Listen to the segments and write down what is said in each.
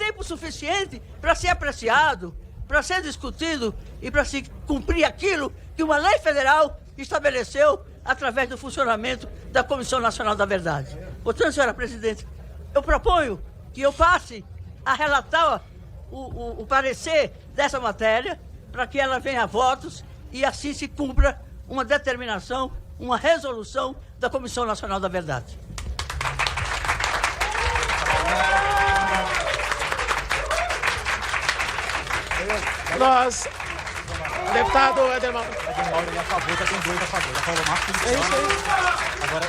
tempo suficiente para ser apreciado, para ser discutido e para se cumprir aquilo que uma lei federal estabeleceu através do funcionamento da Comissão Nacional da Verdade. Portanto, senhora presidente, eu proponho que eu passe a relatar o parecer dessa matéria para que ela venha a votos e assim se cumpra uma determinação, uma resolução da Comissão Nacional da Verdade. Nós, deputado Edermal. Ele a favor, já tem 2 a favor. Já falou mais que É isso aí. Agora,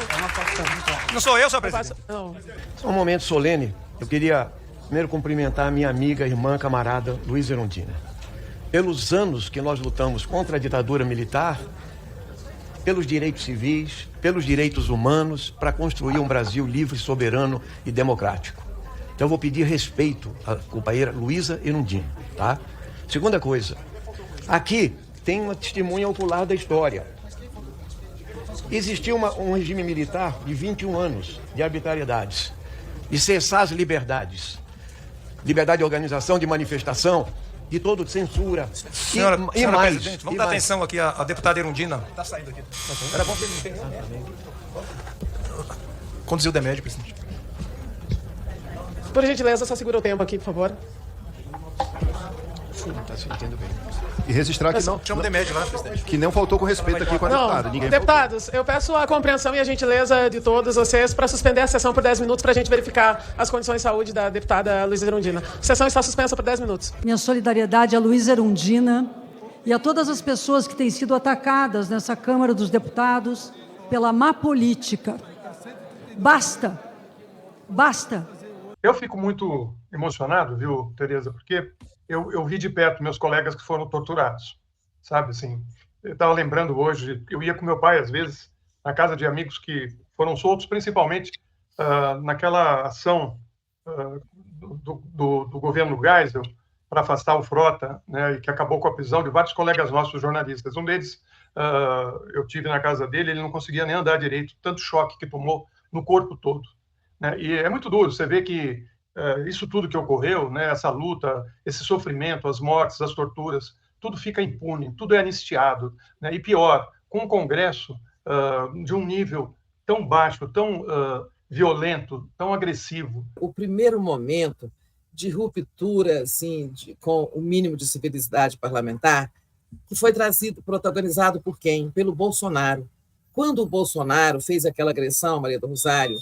é uma situação muito... Não sou eu, senhor presidente. Não. É um momento solene. Eu queria primeiro cumprimentar a minha amiga, irmã, camarada Luísa Erundina. Pelos anos que nós lutamos contra a ditadura militar, pelos direitos civis, pelos direitos humanos, para construir um Brasil livre, soberano e democrático. Então eu vou pedir respeito à companheira Luísa Erundina, tá? Segunda coisa, aqui tem uma testemunha ocular da história. Existiu um regime militar de 21 anos de arbitrariedades, de cessar as liberdades. Liberdade de organização, de manifestação, de todo censura. Senhora mais, presidente, vamos dar atenção aqui à deputada Erundina. Está saindo aqui. Era bom que ele pensasse também. Conduziu o Demédio, presidente. Por gentileza, só segura o tempo aqui, por favor. Está se entendendo bem. E registrar que não, Chama o Demédio lá, presidente. que não faltou com respeito aqui com a deputada. Não, Ninguém deputados, eu peço a compreensão e a gentileza de todos vocês para suspender a sessão por 10 minutos para a gente verificar as condições de saúde da deputada Luísa Erundina. A sessão está suspensa por 10 minutos. Minha solidariedade à Luísa Erundina e a todas as pessoas que têm sido atacadas nessa Câmara dos Deputados pela má política. Basta. Basta. Eu fico muito emocionado, viu, Tereza, porque eu vi de perto meus colegas que foram torturados, sabe, assim, eu estava lembrando hoje, eu ia com meu pai, às vezes, na casa de amigos que foram soltos, principalmente naquela ação do governo Geisel para afastar o Frota, né, e que acabou com a prisão de vários colegas nossos jornalistas. Um deles, eu tive na casa dele, ele não conseguia nem andar direito, tanto choque que tomou no corpo todo. Né? E é muito duro, você vê que isso tudo que ocorreu, né, essa luta, esse sofrimento, as mortes, as torturas, tudo fica impune, tudo é anistiado. Né? E pior, com um Congresso de um nível tão baixo, tão violento, tão agressivo. O primeiro momento de ruptura, assim, com o mínimo de civilidade parlamentar, que foi protagonizado por quem? Pelo Bolsonaro. Quando o Bolsonaro fez aquela agressão, Maria do Rosário,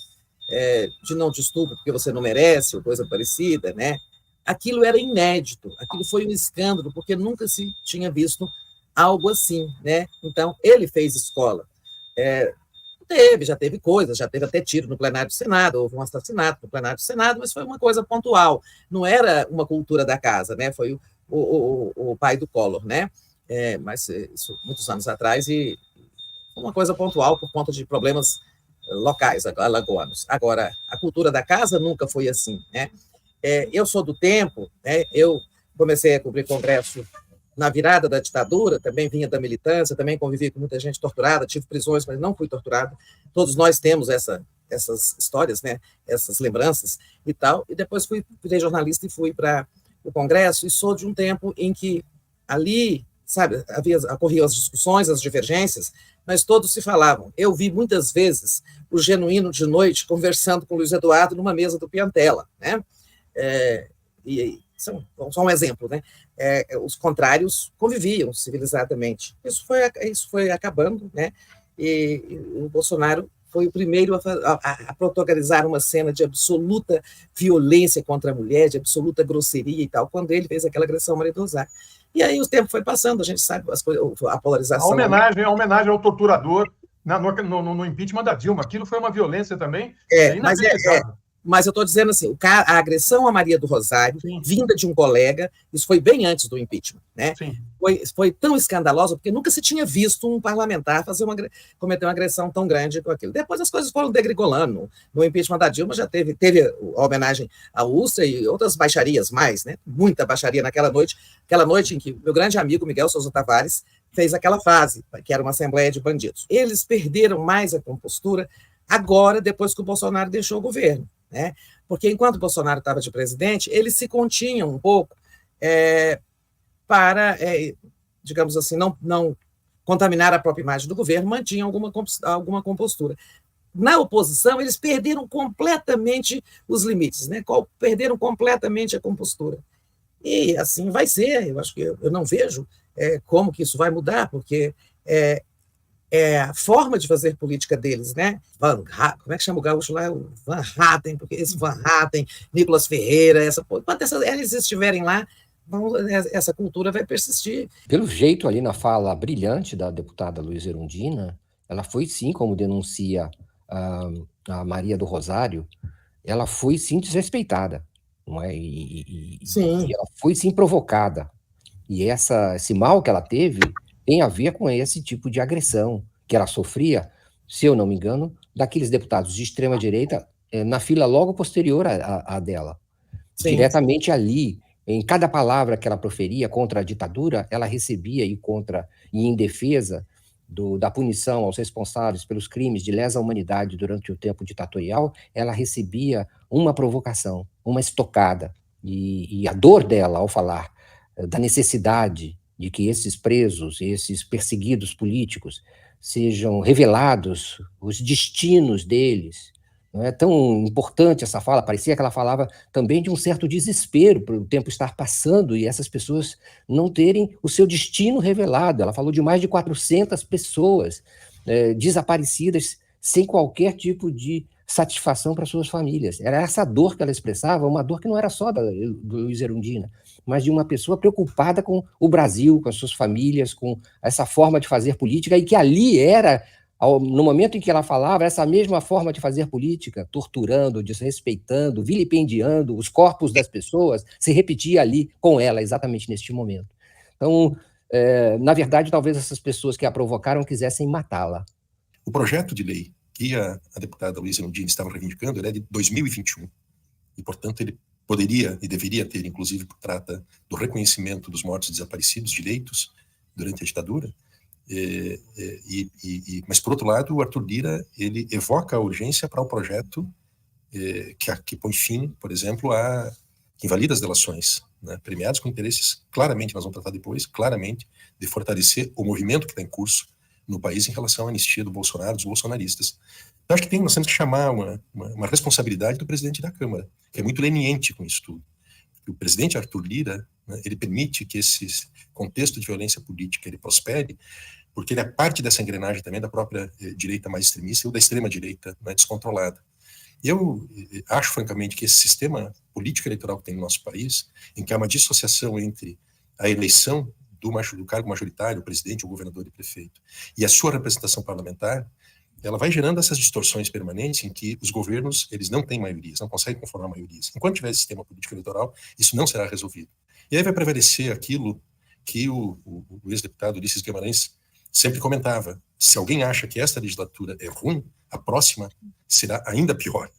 de não te estupro porque você não merece, ou coisa parecida, né? Aquilo era inédito, aquilo foi um escândalo, porque nunca se tinha visto algo assim, né? Então, ele fez escola. Já teve coisas, já teve até tiro no plenário do Senado, houve um assassinato no plenário do Senado, mas foi uma coisa pontual, não era uma cultura da casa, né? Foi o pai do Collor, né? Mas isso muitos anos atrás, e foi uma coisa pontual por conta de problemas locais, alagoanos. Agora, a cultura da casa nunca foi assim, né? Eu sou do tempo, né? Eu comecei a cobrir congresso na virada da ditadura, também vinha da militância, também convivi com muita gente torturada, tive prisões, mas não fui torturado. Todos nós temos essas histórias, né? Essas lembranças e tal. E depois virei jornalista e fui para o congresso, e sou de um tempo em que ali, sabe, ocorriam as discussões, as divergências, mas todos se falavam. Eu vi muitas vezes o Genuíno de noite conversando com o Luiz Eduardo numa mesa do Piantella, né? Só um exemplo, né? Os contrários conviviam civilizadamente. Isso foi acabando, né? E o Bolsonaro foi o primeiro a protagonizar uma cena de absoluta violência contra a mulher, de absoluta grosseria e tal, quando ele fez aquela agressão a Maria do Rosário. E aí o tempo foi passando, a gente sabe a polarização. A homenagem ao torturador no impeachment da Dilma, aquilo foi uma violência também. Mas eu estou dizendo assim, a agressão a Maria do Rosário, sim, vinda de um colega, isso foi bem antes do impeachment, né? Foi tão escandalosa, porque nunca se tinha visto um parlamentar cometer uma agressão tão grande com aquilo. Depois as coisas foram degringolando. No impeachment da Dilma já teve a homenagem à Ustra e outras baixarias mais, né? Muita baixaria naquela noite em que meu grande amigo Miguel Sousa Tavares fez aquela frase, que era uma assembleia de bandidos. Eles perderam mais a compostura agora, depois que o Bolsonaro deixou o governo. Né? Porque enquanto Bolsonaro estava de presidente, eles se continham um pouco para, digamos assim, não contaminar a própria imagem do governo, mantinham alguma compostura. Na oposição, eles perderam completamente os limites, né? Perderam completamente a compostura. E assim vai ser. Eu acho que eu não vejo como que isso vai mudar, porque a forma de fazer política deles, né? Como é que chama o gaúcho lá? O Van Hatten, porque esse Van Hatten, Nicolas Ferreira, enquanto eles estiverem lá, essa cultura vai persistir. Pelo jeito, ali na fala brilhante da deputada Luísa Erundina, ela foi sim, como denuncia a Maria do Rosário, ela foi sim desrespeitada, não é? E ela foi sim provocada. E esse mal que ela teve tem a ver com esse tipo de agressão que ela sofria, se eu não me engano, daqueles deputados de extrema-direita na fila logo posterior à dela. Sim. Diretamente ali, em cada palavra que ela proferia contra a ditadura, ela recebia e em defesa da punição aos responsáveis pelos crimes de lesa humanidade durante o tempo ditatorial, ela recebia uma provocação, uma estocada. E a dor dela ao falar da necessidade de que esses presos, esses perseguidos políticos, sejam revelados, os destinos deles. Não é tão importante essa fala, parecia que ela falava também de um certo desespero por o tempo estar passando e essas pessoas não terem o seu destino revelado. Ela falou de mais de 400 pessoas desaparecidas sem qualquer tipo de satisfação para suas famílias. Era essa dor que ela expressava, uma dor que não era só do Luísa Erundina, mas de uma pessoa preocupada com o Brasil, com as suas famílias, com essa forma de fazer política, e que ali era, no momento em que ela falava, essa mesma forma de fazer política, torturando, desrespeitando, vilipendiando os corpos das pessoas, se repetia ali com ela, exatamente neste momento. Então, na verdade, talvez essas pessoas que a provocaram quisessem matá-la. O projeto de lei que a deputada Luísa Erundina estava reivindicando, ele é de 2021, e, portanto, ele poderia e deveria ter, inclusive, por trata do reconhecimento dos mortos e desaparecidos, direitos durante a ditadura, mas, por outro lado, o Arthur Lira, ele evoca a urgência para o projeto que põe fim, por exemplo, que invalida as delações, né, premiadas com interesses, claramente, nós vamos tratar depois, claramente, de fortalecer o movimento que está em curso no país em relação à anistia do Bolsonaro, dos bolsonaristas. Então, acho que nós temos que chamar uma responsabilidade do presidente da Câmara, que é muito leniente com isso tudo. O presidente Arthur Lira, né, ele permite que esse contexto de violência política ele prospere, porque ele é parte dessa engrenagem também da própria direita mais extremista ou da extrema-direita, né, descontrolada. Eu acho, francamente, que esse sistema político eleitoral que tem no nosso país, em que há uma dissociação entre a eleição do cargo majoritário, o presidente, o governador e o prefeito, e a sua representação parlamentar, ela vai gerando essas distorções permanentes em que os governos, eles não têm maiorias, não conseguem conformar maiorias. Enquanto tiver esse sistema político eleitoral, isso não será resolvido. E aí vai prevalecer aquilo que o ex-deputado Ulisses Guimarães sempre comentava: se alguém acha que esta legislatura é ruim, a próxima será ainda pior.